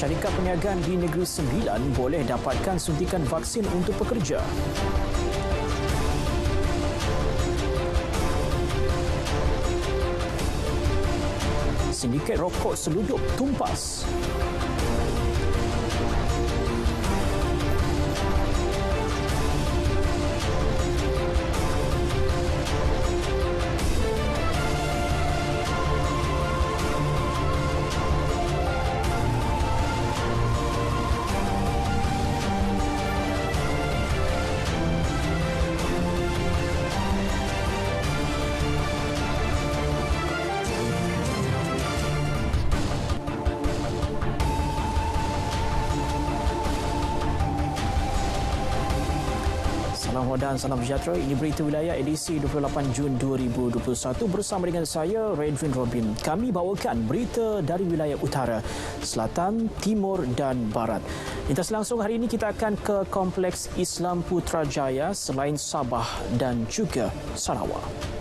syarikat perniagaan di Negeri Sembilan boleh dapatkan suntikan vaksin untuk pekerja. Sindiket rokok seludup tumpas. Salam dan salam sejahtera. Ini berita wilayah edisi 28 Jun 2021 bersama dengan saya, Redvin Robin. Kami bawakan berita dari wilayah utara, selatan, timur dan barat. Lintas langsung hari ini kita akan ke Kompleks Islam Putrajaya selain Sabah dan juga Sarawak.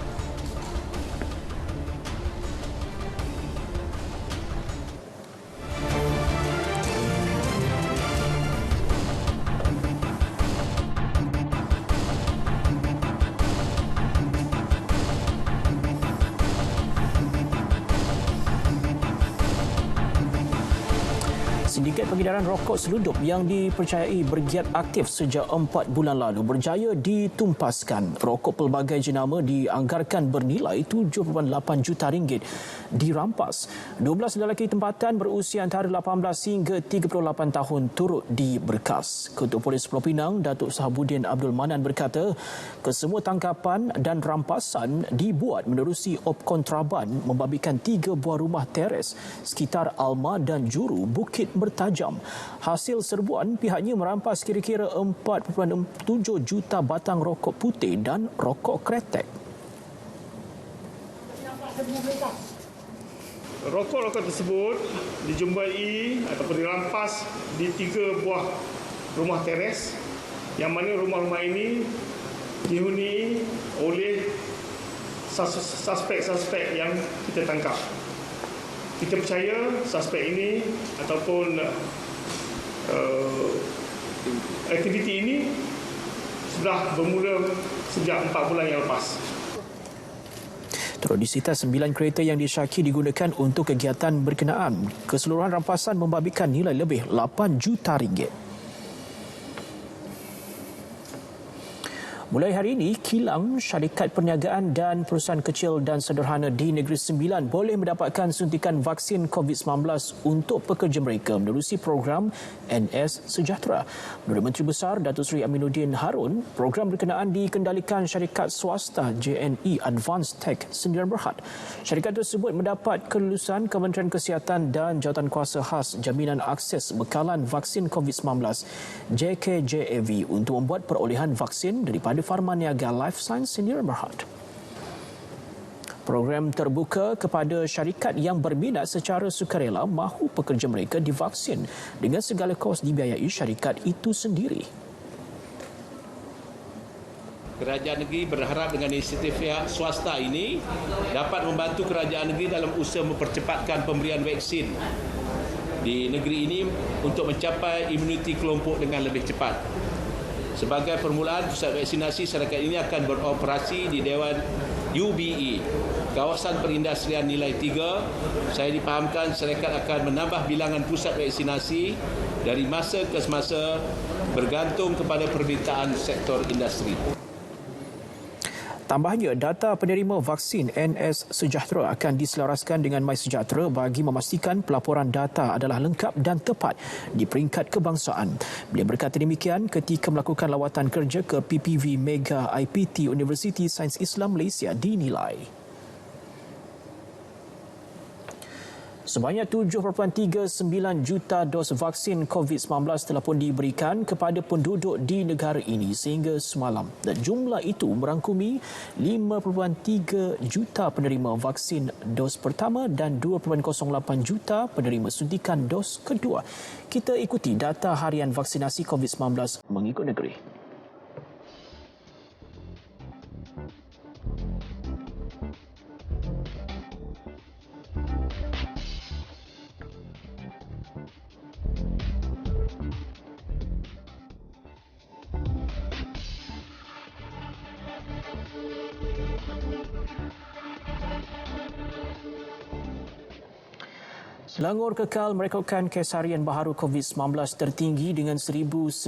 Sindiket pengedaran rokok seludup yang dipercayai bergiat aktif sejak 4 bulan lalu berjaya ditumpaskan. Rokok pelbagai jenama dianggarkan bernilai 7.8 juta ringgit dirampas. 12 lelaki tempatan berusia antara 18 hingga 38 tahun turut diberkas. Ketua Polis Pulau Pinang, Datuk Sahabudin Abdul Manan berkata, kesemua tangkapan dan rampasan dibuat menerusi op kontraban membabitkan 3 buah rumah teres sekitar Alma dan Juru Bukit Bertajam. Hasil serbuan, pihaknya merampas kira-kira 4.7 juta batang rokok putih dan rokok kretek. Rokok-rokok tersebut dijumpai ataupun dirampas di 3 buah rumah teres yang mana rumah-rumah ini dihuni oleh suspek-suspek yang kita tangkap. Kita percaya suspek ini ataupun aktiviti ini sudah bermula sejak 4 bulan yang lepas. Turut disita 9 kereta yang disyaki digunakan untuk kegiatan berkenaan. Keseluruhan rampasan membabitkan nilai lebih 8 juta ringgit. Mulai hari ini, kilang, syarikat perniagaan dan perusahaan kecil dan sederhana di Negeri Sembilan boleh mendapatkan suntikan vaksin COVID-19 untuk pekerja mereka menerusi program NS Sejahtera. Menurut Menteri Besar Datuk Seri Aminuddin Harun, program berkenaan dikendalikan syarikat swasta JNE Advanced Tech Sdn Bhd. Syarikat tersebut mendapat kelulusan Kementerian Kesihatan dan Jawatankuasa Khas Jaminan Akses Bekalan Vaksin COVID-19 JKJAV untuk membuat perolehan vaksin daripada Farma Niaga Life Science Sdn Bhd. Program terbuka kepada syarikat yang berminat secara sukarela mahu pekerja mereka divaksin dengan segala kos dibiayai syarikat itu sendiri. Kerajaan negeri berharap dengan inisiatif pihak swasta ini dapat membantu kerajaan negeri dalam usaha mempercepatkan pemberian vaksin di negeri ini untuk mencapai imuniti kelompok dengan lebih cepat. Sebagai permulaan, pusat vaksinasi syarikat ini akan beroperasi di Dewan UBE, kawasan perindustrian nilai 3. Saya dipahamkan syarikat akan menambah bilangan pusat vaksinasi dari masa ke semasa bergantung kepada permintaan sektor industri. Tambahnya, data penerima vaksin NS Sejahtera akan diselaraskan dengan MySejahtera bagi memastikan pelaporan data adalah lengkap dan tepat di peringkat kebangsaan. Beliau berkata demikian ketika melakukan lawatan kerja ke PPV Mega IPT Universiti Sains Islam Malaysia di Nilai. Sebanyak 7.39 juta dos vaksin COVID-19 telah pun diberikan kepada penduduk di negara ini sehingga semalam. Dan jumlah itu merangkumi 5.3 juta penerima vaksin dos pertama dan 2.08 juta penerima suntikan dos kedua. Kita ikuti data harian vaksinasi COVID-19 mengikut negeri. Selangor kekal merekodkan kes harian baharu COVID-19 tertinggi dengan 1,989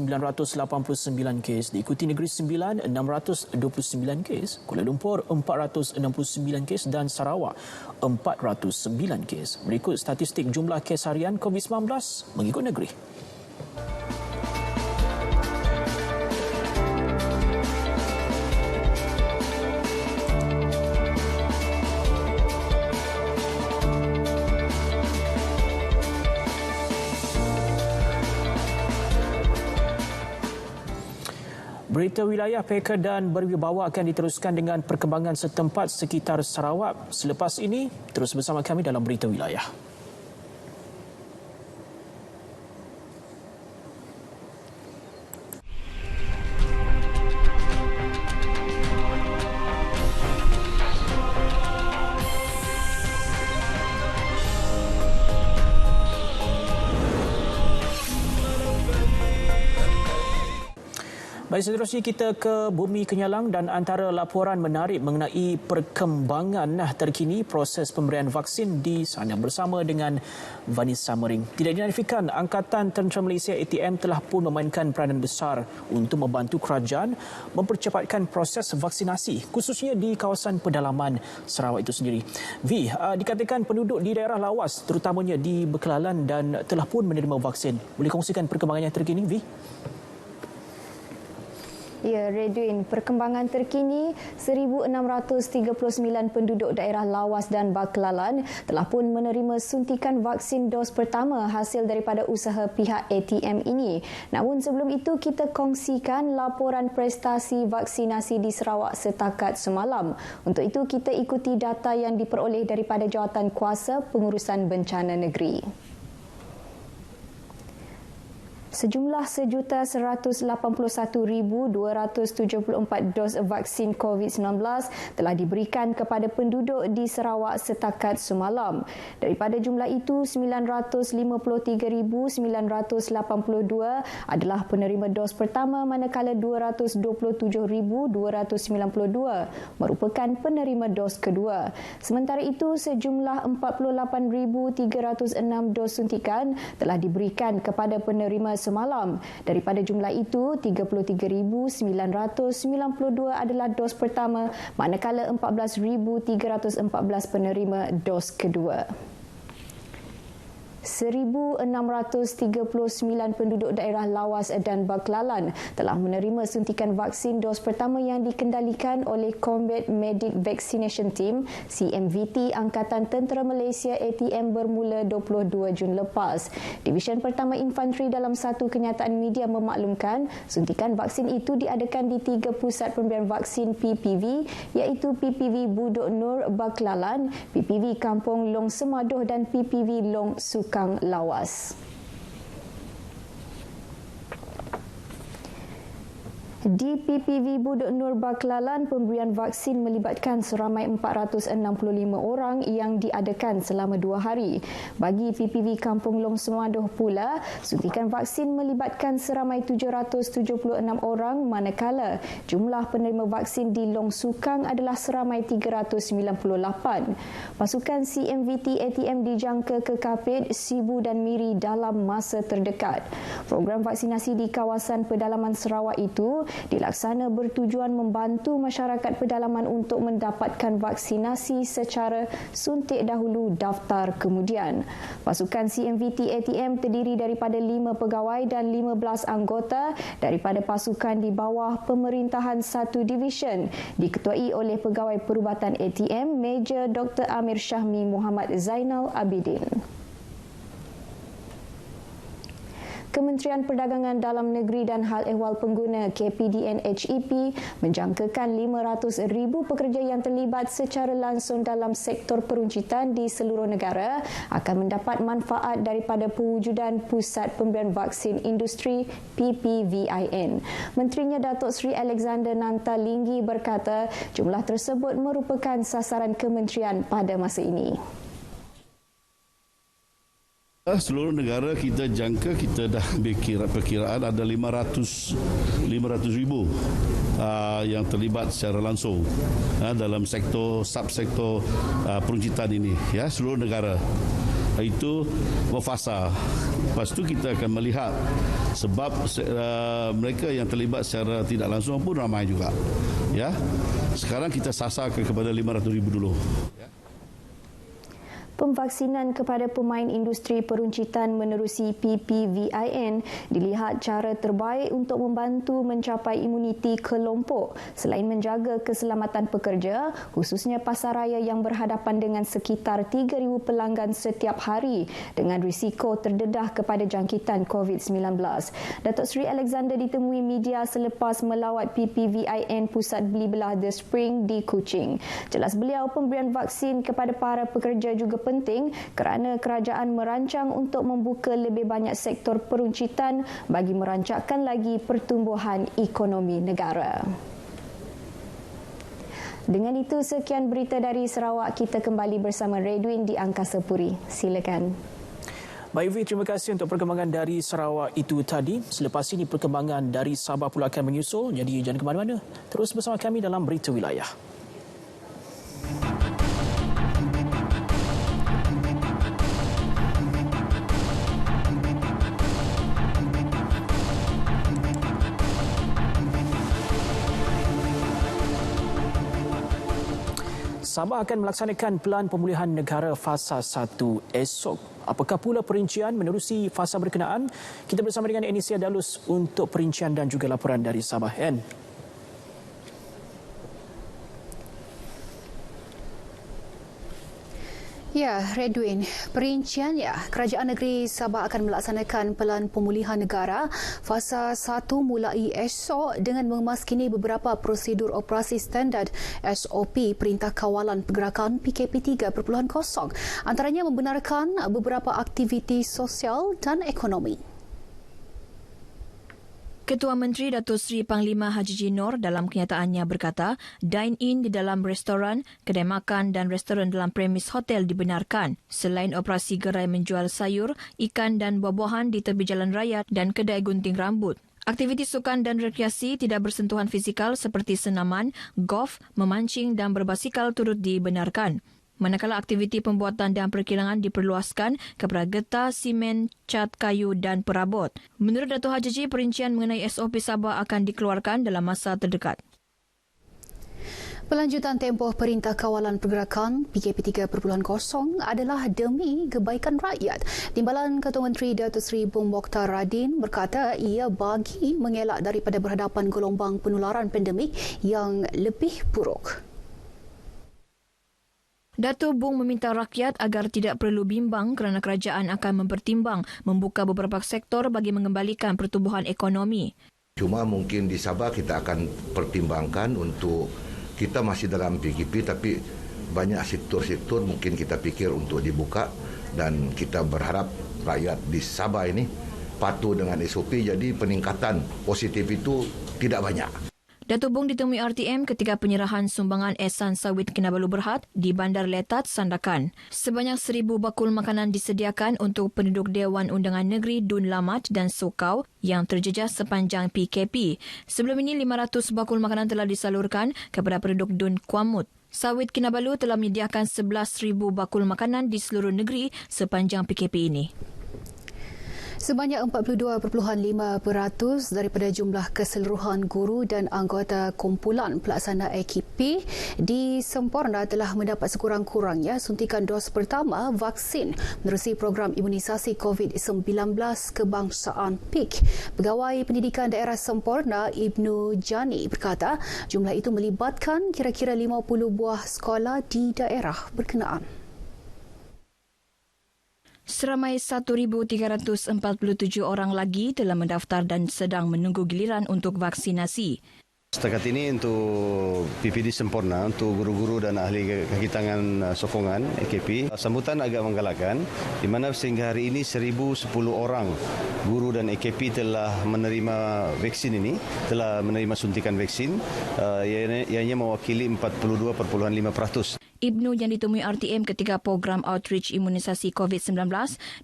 kes. Diikuti Negeri Sembilan 629 kes, Kuala Lumpur 469 kes dan Sarawak 409 kes. Berikut statistik jumlah kes harian COVID-19 mengikut negeri. Berita wilayah peka dan berwibawa akan diteruskan dengan perkembangan setempat sekitar Sarawak. Selepas ini, terus bersama kami dalam Berita Wilayah. Baik, seterusnya kita ke Bumi Kenyalang dan antara laporan menarik mengenai perkembangan terkini proses pemberian vaksin di sana bersama dengan Vanessa Mering. Tidak dinafikan, Angkatan Tentera Malaysia ATM telah pun memainkan peranan besar untuk membantu kerajaan mempercepatkan proses vaksinasi khususnya di kawasan pedalaman Sarawak itu sendiri. V, dikatakan penduduk di daerah lawas terutamanya di Bekelalan dan telah pun menerima vaksin. Boleh kongsikan perkembangannya terkini, V? Ya, Redwin, perkembangan terkini 1,639 penduduk daerah lawas dan Bakelalan telah pun menerima suntikan vaksin dos pertama hasil daripada usaha pihak ATM ini. Namun sebelum itu kita kongsikan laporan prestasi vaksinasi di Sarawak setakat semalam. Untuk itu kita ikuti data yang diperoleh daripada Jawatan Kuasa Pengurusan Bencana Negeri. Sejumlah 1,181,274 dos vaksin COVID-19 telah diberikan kepada penduduk di Sarawak setakat semalam. Daripada jumlah itu, 953,982 adalah penerima dos pertama manakala 227,292 merupakan penerima dos kedua. Sementara itu, sejumlah 48,306 dos suntikan telah diberikan kepada penerima semalam. Daripada jumlah itu, 33,992 adalah dos pertama, manakala 14,314 penerima dos kedua. 1,639 penduduk daerah lawas dan Bakelalan telah menerima suntikan vaksin dos pertama yang dikendalikan oleh Combat Medic Vaccination Team CMVT Angkatan Tentera Malaysia ATM bermula 22 Jun lepas. Divisyen Pertama Infanteri dalam satu kenyataan media memaklumkan suntikan vaksin itu diadakan di 3 pusat pemberian vaksin PPV iaitu PPV Budok Nur Bakelalan, PPV Kampung Long Semadoh dan PPV Long Sukang Lawas. Di PPV Budok Nur Bakelalan, pemberian vaksin melibatkan seramai 465 orang yang diadakan selama 2 hari. Bagi PPV Kampung Long Semadoh pula, suntikan vaksin melibatkan seramai 776 orang manakala jumlah penerima vaksin di Long Sukang adalah seramai 398. Pasukan CMVT ATM dijangka ke Kapit, Sibu dan Miri dalam masa terdekat. Program vaksinasi di kawasan pedalaman Sarawak itu dilaksana bertujuan membantu masyarakat pedalaman untuk mendapatkan vaksinasi secara suntik dahulu daftar kemudian. Pasukan CMVT ATM terdiri daripada 5 pegawai dan 15 anggota daripada pasukan di bawah pemerintahan 1 divisyen diketuai oleh Pegawai Perubatan ATM Major Dr. Amir Syahmi Muhammad Zainal Abidin. Kementerian Perdagangan Dalam Negeri dan Hal Ehwal Pengguna KPDN HEP menjangkakan 500,000 pekerja yang terlibat secara langsung dalam sektor peruncitan di seluruh negara akan mendapat manfaat daripada pewujudan Pusat Pemberian Vaksin Industri PPVIN. Menterinya Datuk Seri Alexander Nantalinggi berkata jumlah tersebut merupakan sasaran kementerian pada masa ini. Seluruh negara kita jangka, kita dah perkiraan ada 500,000 yang terlibat secara langsung dalam sektor subsektor peruncitan ini, ya, seluruh negara. itu berfasa. Lepas itu kita akan melihat sebab mereka yang terlibat secara tidak langsung pun ramai juga. Ya. Sekarang kita sasar kepada 500,000 dulu. Pemvaksinan kepada pemain industri peruncitan menerusi PPVIN dilihat cara terbaik untuk membantu mencapai imuniti kelompok selain menjaga keselamatan pekerja, khususnya pasaraya yang berhadapan dengan sekitar 3,000 pelanggan setiap hari dengan risiko terdedah kepada jangkitan COVID-19. Datuk Seri Alexander ditemui media selepas melawat PPVIN Pusat Beli Belah The Spring di Kuching. Jelas beliau, pemberian vaksin kepada para pekerja juga penting kerana kerajaan merancang untuk membuka lebih banyak sektor peruncitan bagi merancangkan lagi pertumbuhan ekonomi negara. Dengan itu, sekian berita dari Sarawak. Kita kembali bersama Redwin di Angkasa Puri. Silakan. Baik, Vi, terima kasih untuk perkembangan dari Sarawak itu tadi. Selepas ini perkembangan dari Sabah pula akan menyusul. Jadi jangan ke mana-mana. Terus bersama kami dalam Berita Wilayah. Sabah akan melaksanakan Pelan Pemulihan Negara Fasa 1 esok. Apakah pula perincian menerusi fasa berkenaan? Kita bersama dengan Anisia Dalus untuk perincian dan juga laporan dari Sabah. Ya, Redwin, perinciannya, Kerajaan Negeri Sabah akan melaksanakan Pelan Pemulihan Negara Fasa 1 mulai esok dengan memaskini beberapa prosedur operasi standard SOP Perintah Kawalan Pergerakan PKP 3.0, antaranya membenarkan beberapa aktiviti sosial dan ekonomi. Ketua Menteri Datuk Seri Panglima Haji Jinor dalam kenyataannya berkata, dine-in di dalam restoran, kedai makan dan restoran dalam premis hotel dibenarkan. Selain operasi gerai menjual sayur, ikan dan buah-buahan di tepi jalan raya dan kedai gunting rambut. Aktiviti sukan dan rekreasi tidak bersentuhan fizikal seperti senaman, golf, memancing dan berbasikal turut dibenarkan. Manakala aktiviti pembuatan dan perkilangan diperluaskan kepada getah, simen, cat kayu dan perabot. Menurut Datuk Haji, perincian mengenai SOP Sabah akan dikeluarkan dalam masa terdekat. Pelanjutan tempoh Perintah Kawalan Pergerakan PKP 3.0 adalah demi kebaikan rakyat. Timbalan Ketua Menteri Datuk Seri Bung Mokhtar Radin berkata ia bagi mengelak daripada berhadapan gelombang penularan pandemik yang lebih buruk. Datuk Bung meminta rakyat agar tidak perlu bimbang kerana kerajaan akan mempertimbang membuka beberapa sektor bagi mengembalikan pertumbuhan ekonomi. Cuma mungkin di Sabah kita akan pertimbangkan untuk kita masih dalam PKP tapi banyak sektor-sektor mungkin kita fikir untuk dibuka dan kita berharap rakyat di Sabah ini patuh dengan SOP jadi peningkatan positif itu tidak banyak. Datuk Bung ditemui RTM ketika penyerahan sumbangan esan sawit Kinabalu Berhad di Bandar Letat, Sandakan. Sebanyak 1,000 bakul makanan disediakan untuk penduduk Dewan Undangan Negeri Dun Lamat dan Sokau yang terjejas sepanjang PKP. Sebelum ini 500 bakul makanan telah disalurkan kepada penduduk Dun Kuamut. Sawit Kinabalu telah menyediakan 11,000 bakul makanan di seluruh negeri sepanjang PKP ini. Sebanyak 42.5% daripada jumlah keseluruhan guru dan anggota kumpulan pelaksana AKP di Semporna telah mendapat sekurang-kurangnya suntikan dos pertama vaksin menerusi program imunisasi COVID-19 kebangsaan PIK. Pegawai Pendidikan Daerah Semporna Ibnu Jani berkata jumlah itu melibatkan kira-kira 50 buah sekolah di daerah berkenaan. Seramai 1,347 orang lagi telah mendaftar dan sedang menunggu giliran untuk vaksinasi. Setakat ini untuk PPD Semporna, untuk guru-guru dan ahli kaki tangan sokongan AKP, sambutan agak menggalakkan di mana sehingga hari ini 1,010 orang guru dan AKP telah menerima vaksin ini, telah menerima suntikan vaksin, ianya mewakili 42.5%. Ibnu yang ditemui RTM ketika program outreach imunisasi COVID-19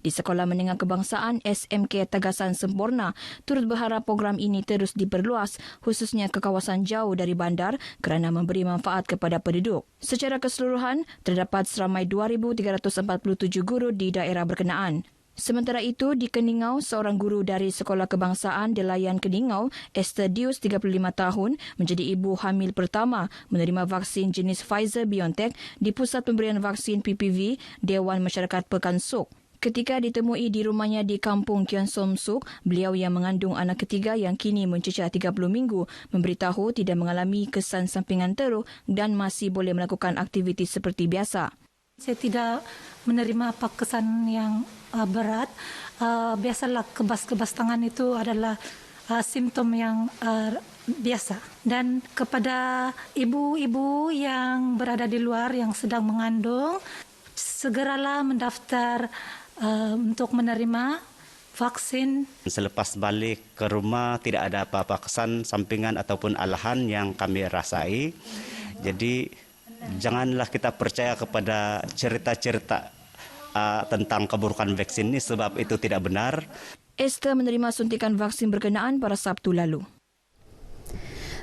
di Sekolah Menengah Kebangsaan SMK Tagasan Semporna turut berharap program ini terus diperluas khususnya ke kawasan jauh dari bandar kerana memberi manfaat kepada penduduk. Secara keseluruhan, terdapat seramai 2,347 guru di daerah berkenaan. Sementara itu, di Keningau, seorang guru dari Sekolah Kebangsaan Delayan Keningau, Esther Dius, 35 tahun, menjadi ibu hamil pertama menerima vaksin jenis Pfizer-BioNTech di Pusat Pemberian Vaksin PPV Dewan Masyarakat Pekan Suk. Ketika ditemui di rumahnya di Kampung Kian Som Suk, beliau yang mengandung anak ketiga yang kini mencecah 30 minggu memberitahu tidak mengalami kesan sampingan teruk dan masih boleh melakukan aktiviti seperti biasa. Saya tidak menerima apa kesan yang berat. Biasalah kebas-kebas tangan itu adalah simptom yang biasa. Dan kepada ibu-ibu yang berada di luar yang sedang mengandung, segeralah mendaftar untuk menerima vaksin. Selepas balik ke rumah tidak ada apa-apa kesan sampingan ataupun alahan yang kami rasai. Jadi janganlah kita percaya kepada cerita-cerita tentang keburukan vaksin ini sebab itu tidak benar. Esther menerima suntikan vaksin berkenaan pada Sabtu lalu.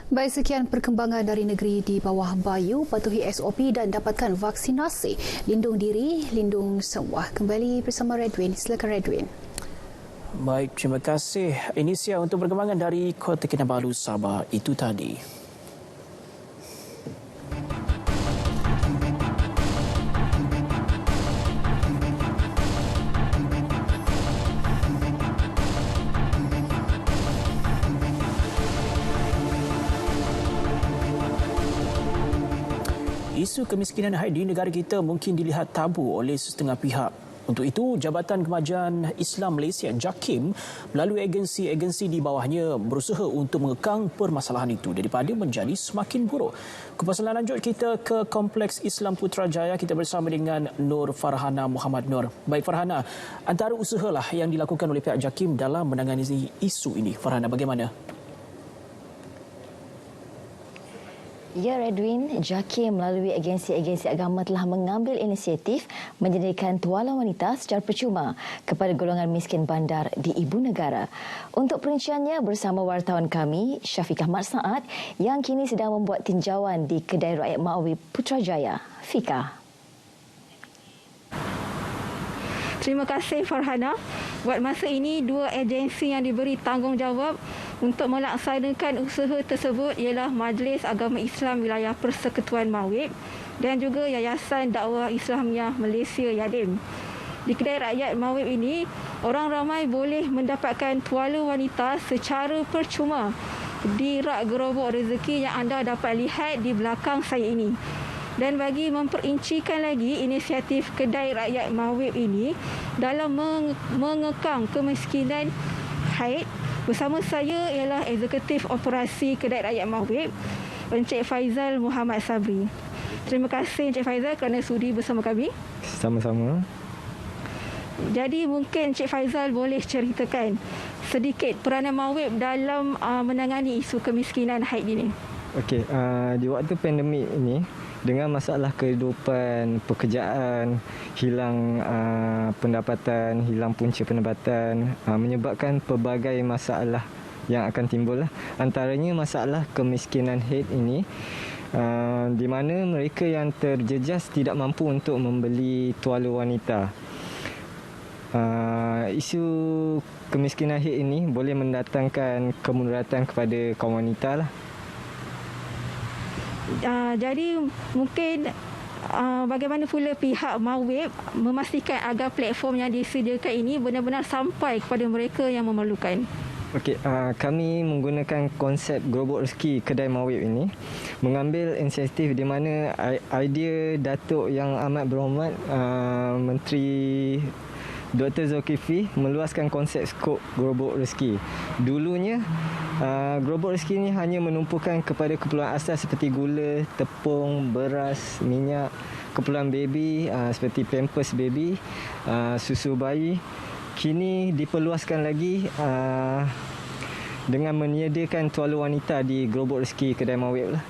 Baik, sekian perkembangan dari negeri di bawah bayu. Patuhi SOP dan dapatkan vaksinasi. Lindung diri, lindung semua. Kembali bersama Redwin. Silakan Redwin. Baik, terima kasih. Inisia untuk perkembangan dari Kota Kinabalu, Sabah itu tadi. Isu kemiskinan haid di negara kita mungkin dilihat tabu oleh setengah pihak. Untuk itu, Jabatan Kemajuan Islam Malaysia JAKIM melalui agensi-agensi di bawahnya berusaha untuk mengekang permasalahan itu daripada menjadi semakin buruk. Kupasan lanjut kita ke Kompleks Islam Putrajaya. Kita bersama dengan Nur Farhana Muhammad Nur. Baik Farhana, antara usahalah yang dilakukan oleh pihak JAKIM dalam menangani isu ini. Farhana, bagaimana? Ya Redwin, JAKIM melalui agensi-agensi agama telah mengambil inisiatif menyediakan tuala wanita secara percuma kepada golongan miskin bandar di ibu negara. Untuk perinciannya bersama wartawan kami, Syafiqah Mat Saad yang kini sedang membuat tinjauan di Kedai Rakyat Ma'awi Putrajaya. Fika. Terima kasih Farhana. Buat masa ini, dua agensi yang diberi tanggungjawab untuk melaksanakan usaha tersebut ialah Majlis Agama Islam Wilayah Persekutuan Mawib dan juga Yayasan Dakwah Islamiah Malaysia Yadim. Di Kedai Rakyat Mawib ini, orang ramai boleh mendapatkan tuala wanita secara percuma di rak gerobok rezeki yang anda dapat lihat di belakang saya ini. Dan bagi memperincikan lagi inisiatif Kedai Rakyat Mawib ini dalam mengekang kemiskinan haid, bersama saya ialah Eksekutif Operasi Kedai Rakyat Mawib, Encik Faizal Muhammad Sabri. Terima kasih Encik Faizal kerana sudi bersama kami. Sama-sama. Jadi mungkin Encik Faizal boleh ceritakan sedikit peranan Mawib dalam menangani isu kemiskinan haid ini. Okey, di waktu pandemik ini, dengan masalah kehidupan, pekerjaan, hilang pendapatan, hilang punca pendapatan, menyebabkan pelbagai masalah yang akan timbul. Antaranya masalah kemiskinan haid ini, di mana mereka yang terjejas tidak mampu untuk membeli tuala wanita. Isu kemiskinan haid ini boleh mendatangkan kemudaratan kepada kaum wanita lah. Jadi mungkin bagaimana pula pihak Mawib memastikan agar platform yang disediakan ini benar-benar sampai kepada mereka yang memerlukan? Okey, kami menggunakan konsep gerobok rezeki Kedai Mawib ini, mengambil inisiatif di mana idea Datuk Yang Amat Berhormat Menteri Dr. Zulkifli meluaskan konsep skop gerobok rezeki. Dulunya, gerobok rezeki ini hanya menumpukan kepada keperluan asas seperti gula, tepung, beras, minyak, keperluan baby seperti pampers baby, susu bayi. Kini diperluaskan lagi dengan menyediakan tuala wanita di gerobok rezeki Kedai Mawib lah.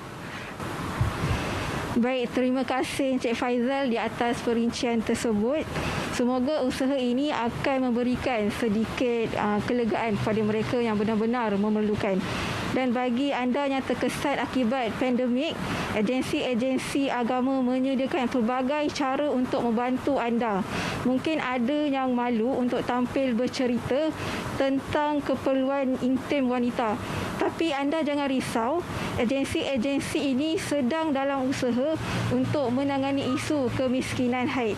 Baik, terima kasih Encik Faizal di atas perincian tersebut. Semoga usaha ini akan memberikan sedikit kelegaan kepada mereka yang benar-benar memerlukan. Dan bagi anda yang terkesan akibat pandemik, agensi-agensi agama menyediakan pelbagai cara untuk membantu anda. Mungkin ada yang malu untuk tampil bercerita tentang keperluan intim wanita. Tapi anda jangan risau, agensi-agensi ini sedang dalam usaha untuk menangani isu kemiskinan haid.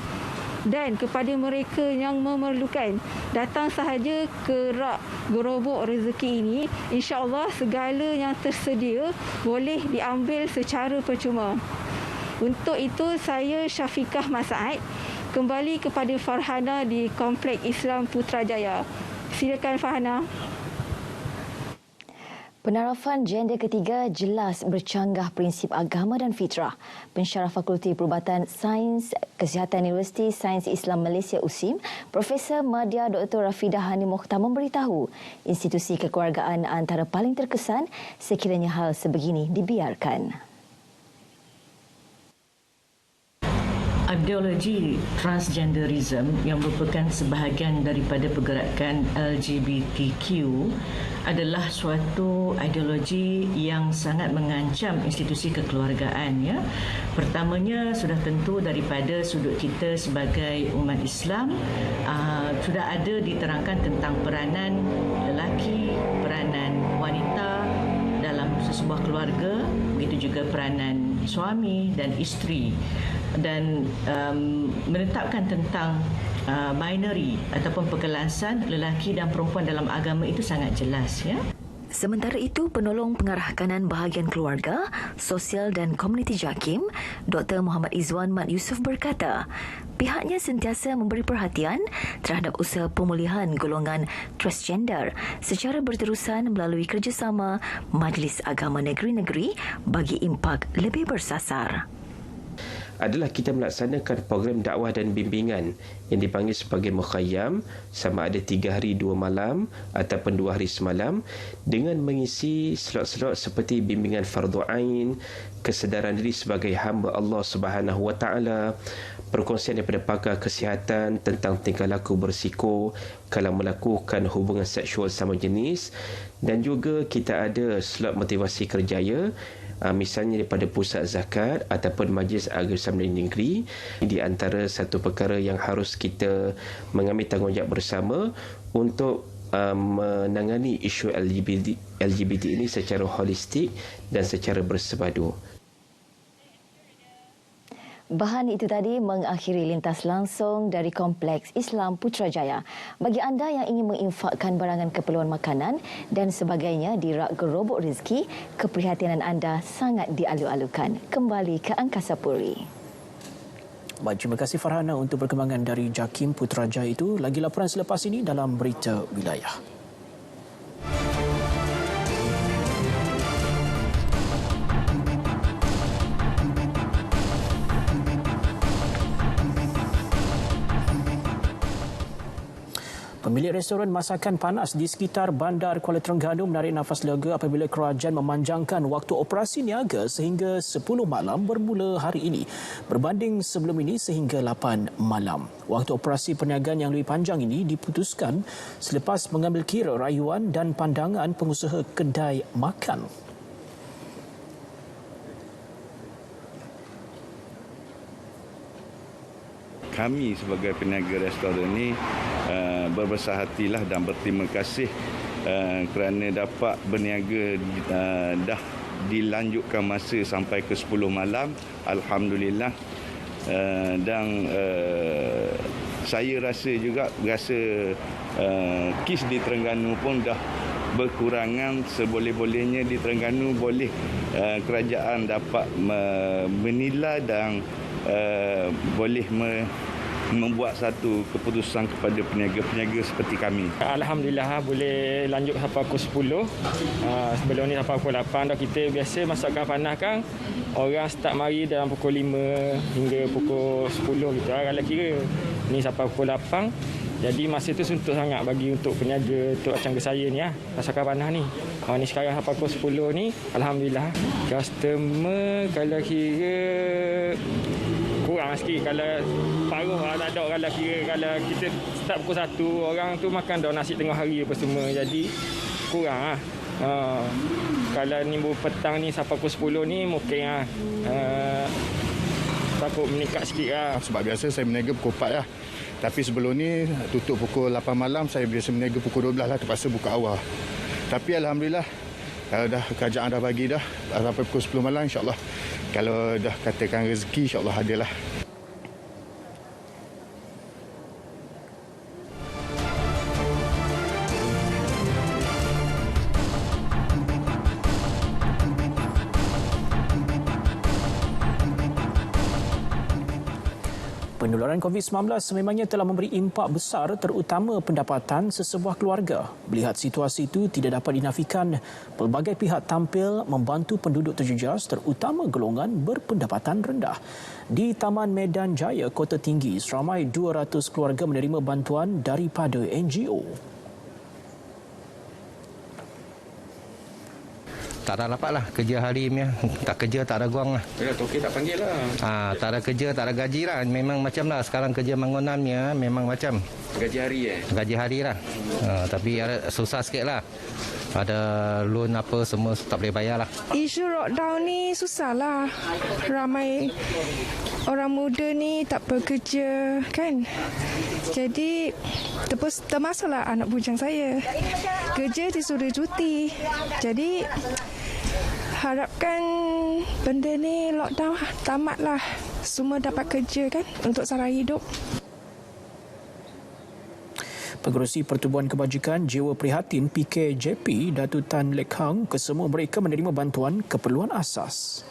Dan kepada mereka yang memerlukan, datang sahaja ke rak gerobok rezeki ini. InsyaAllah segala yang tersedia boleh diambil secara percuma. Untuk itu saya Syafiqah Mas'ad kembali kepada Farhana di Kompleks Islam Putrajaya. Silakan Farhana. Penarafan gender ketiga jelas bercanggah prinsip agama dan fitrah. Pensyarah Fakulti Perubatan Sains Kesihatan Universiti Sains Islam Malaysia USIM, Profesor Madya Dr. Rafidah Hani Mokhtar memberitahu institusi kekeluargaan antara paling terkesan sekiranya hal sebegini dibiarkan. Ideologi transgenderism yang merupakan sebahagian daripada pergerakan LGBTQ adalah suatu ideologi yang sangat mengancam institusi kekeluargaan. Ya. Pertamanya sudah tentu daripada sudut kita sebagai umat Islam, sudah ada diterangkan tentang peranan lelaki, peranan wanita dalam sebuah keluarga, begitu juga peranan suami dan isteri. Dan menetapkan tentang binary ataupun perkelasan lelaki dan perempuan dalam agama itu sangat jelas. Ya. Sementara itu, penolong pengarah kanan bahagian keluarga, sosial dan komuniti JAKIM, Dr. Muhammad Izwan Mat Yusof berkata, pihaknya sentiasa memberi perhatian terhadap usaha pemulihan golongan transgender secara berterusan melalui kerjasama Majlis Agama Negeri-Negeri bagi impak lebih bersasar. Adalah kita melaksanakan program dakwah dan bimbingan yang dipanggil sebagai mukhayyam, sama ada 3 hari 2 malam ataupun 2 hari semalam, dengan mengisi slot-slot seperti bimbingan fardu ain, kesedaran diri sebagai hamba Allah Subhanahu Wa Taala, perkongsian daripada pakar kesihatan tentang tingkah laku bersiko kalau melakukan hubungan seksual sama jenis, dan juga kita ada slot motivasi kerjaya, misalnya daripada pusat zakat ataupun Majlis Agama Islam Negeri. Di antara satu perkara yang harus kita mengambil tanggungjawab bersama untuk menangani isu LGBT ini secara holistik dan secara bersepadu. Bahan itu tadi mengakhiri lintas langsung dari Kompleks Islam Putrajaya. Bagi anda yang ingin menginfakkan barangan keperluan makanan dan sebagainya di rak gerobok rezeki, keprihatinan anda sangat dialu-alukan. Kembali ke Angkasa Puri. Baik, terima kasih Farhana untuk perkembangan dari JAKIM Putrajaya itu. Lagi laporan selepas ini dalam Berita Wilayah. Pemilik restoran masakan panas di sekitar Bandar Kuala Terengganu menarik nafas lega apabila kerajaan memanjangkan waktu operasi niaga sehingga 10 malam bermula hari ini berbanding sebelum ini sehingga 8 malam. Waktu operasi perniagaan yang lebih panjang ini diputuskan selepas mengambil kira rayuan dan pandangan pengusaha kedai makan. Kami sebagai peniaga restoran ini berbesar hatilah dan berterima kasih kerana dapat berniaga dah dilanjutkan masa sampai ke 10 malam. Alhamdulillah. Dan saya rasa kes di Terengganu pun dah berkurangan. Seboleh-bolehnya di Terengganu boleh kerajaan dapat menilai dan boleh membuat satu keputusan kepada peniaga-peniaga seperti kami. Alhamdulillah boleh lanjut sampai pukul 10. Sebelum ni sampai pukul 8 dah. Kita biasa masakan panas kan, orang start mari dalam pukul 5 hingga pukul 10 gitu. Kalau kira ni sampai pukul 8 Jadi masa itu suntuk sangat bagi untuk peniaga untuk macam saya ni rasakan panas ni. Ni sekarang sampai pukul 10 ni alhamdulillah customer kalau kira kurang sikit, kalau paruh tak ada, kalau kira kalau kita start pukul 1 orang tu makan dah nasi tengah hari apa semua, jadi kurang kalau ni petang ni sampai pukul 10 ni mungkin takut meningkat sikit lah. Sebab biasa saya berniaga pukul 4 lah. Tapi sebelum ni tutup pukul 8 malam, saya biasa berniaga pukul 12 lah, terpaksa buka awal. Tapi alhamdulillah dah kerajaan dah bagi dah sampai pukul 10 malam, insyaAllah kalau dah katakan rezeki insyaAllah ada lah. Penularan COVID-19 sememangnya telah memberi impak besar terutama pendapatan sesebuah keluarga. Melihat situasi itu tidak dapat dinafikan, pelbagai pihak tampil membantu penduduk terjejas terutama golongan berpendapatan rendah. Di Taman Medan Jaya, Kota Tinggi, seramai 200 keluarga menerima bantuan daripada NGO. Tak ada dapat lah kerja hari ni. Tak kerja tak ada guang lah. Ya, Toki tak panggil lah. Tak ada kerja tak ada gaji lah. Memang macam lah sekarang kerja bangunannya memang macam. Gaji hari Gaji hari lah. Tapi susah sikit lah. Ada loan apa semua tak boleh bayar lah. Isu lockdown ni susah lah. Ramai orang muda ni tak bekerja kan. Jadi termasuklah anak bujang saya. Kerja disuruh cuti. Jadi harapkan benda ni lockdown tamatlah. Semua dapat kerja kan untuk sara hidup. Pengerusi Pertubuhan Kebajikan Jiwa Prihatin PKJP Datuk Tan Lek Hang kesemua mereka menerima bantuan keperluan asas.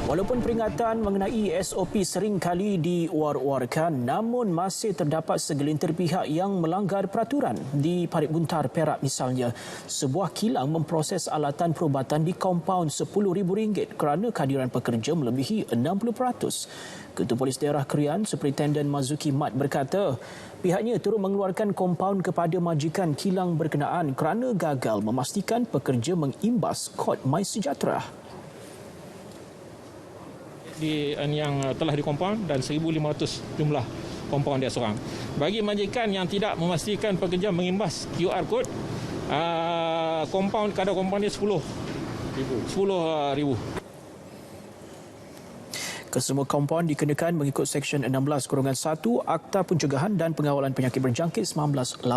Walaupun peringatan mengenai SOP sering kali diwar-warkan, namun masih terdapat segelintir pihak yang melanggar peraturan. Di Parit Buntar, Perak misalnya, sebuah kilang memproses alatan perubatan di kompaun RM10,000 kerana kehadiran pekerja melebihi 60%. Ketua Polis Daerah Krian, Superintenden Mazuki Mat berkata, pihaknya turut mengeluarkan kompaun kepada majikan kilang berkenaan kerana gagal memastikan pekerja mengimbas kod MySejahtera. Yang telah dikompaun dan 1,500 jumlah kompaun dia seorang. Bagi majikan yang tidak memastikan pekerja mengimbas QR code, kadar kompaun dia 10,000. Kesemua kompaun dikenakan mengikut Seksyen 16-1 Akta Pencegahan dan Pengawalan Penyakit Berjangkit 1988.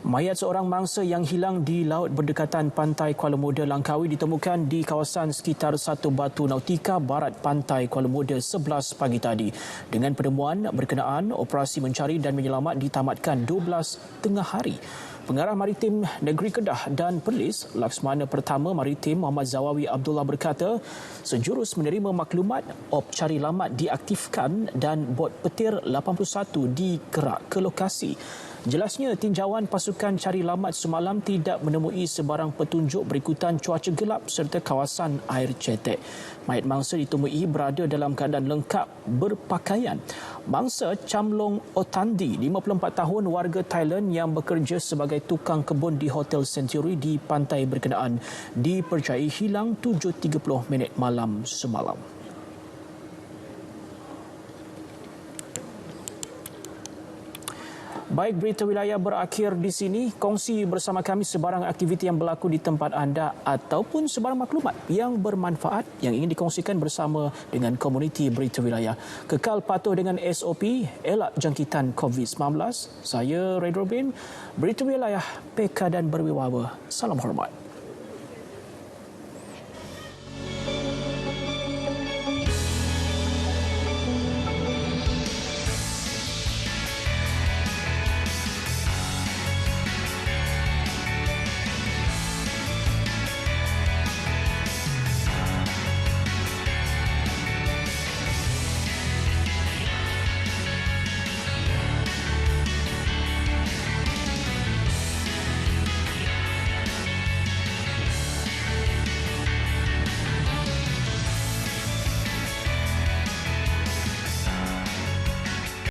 Mayat seorang mangsa yang hilang di laut berdekatan pantai Kuala Muda, Langkawi ditemukan di kawasan sekitar Satu Batu Nautika, barat pantai Kuala Muda 11 pagi tadi. Dengan penemuan berkenaan, operasi mencari dan menyelamat ditamatkan 12 tengah hari. Pengarah Maritim Negeri Kedah dan Perlis, Laksmana Pertama Maritim Muhammad Zawawi Abdullah berkata, sejurus menerima maklumat, op cari lamat diaktifkan dan bot petir 81 digerak ke lokasi. Jelasnya, tinjauan pasukan cari lamat semalam tidak menemui sebarang petunjuk berikutan cuaca gelap serta kawasan air cetek. Mayat mangsa ditemui berada dalam keadaan lengkap berpakaian. Mangsa Chamlong Otandi, 54 tahun, warga Thailand yang bekerja sebagai tukang kebun di Hotel Century di pantai berkenaan, dipercayai hilang 7.30 malam semalam. Baik, berita wilayah berakhir di sini. Kongsi bersama kami sebarang aktiviti yang berlaku di tempat anda ataupun sebarang maklumat yang bermanfaat yang ingin dikongsikan bersama dengan komuniti berita wilayah. Kekal patuh dengan SOP, elak jangkitan COVID-19. Saya Red Robin, berita wilayah PK dan berwibawa. Salam hormat.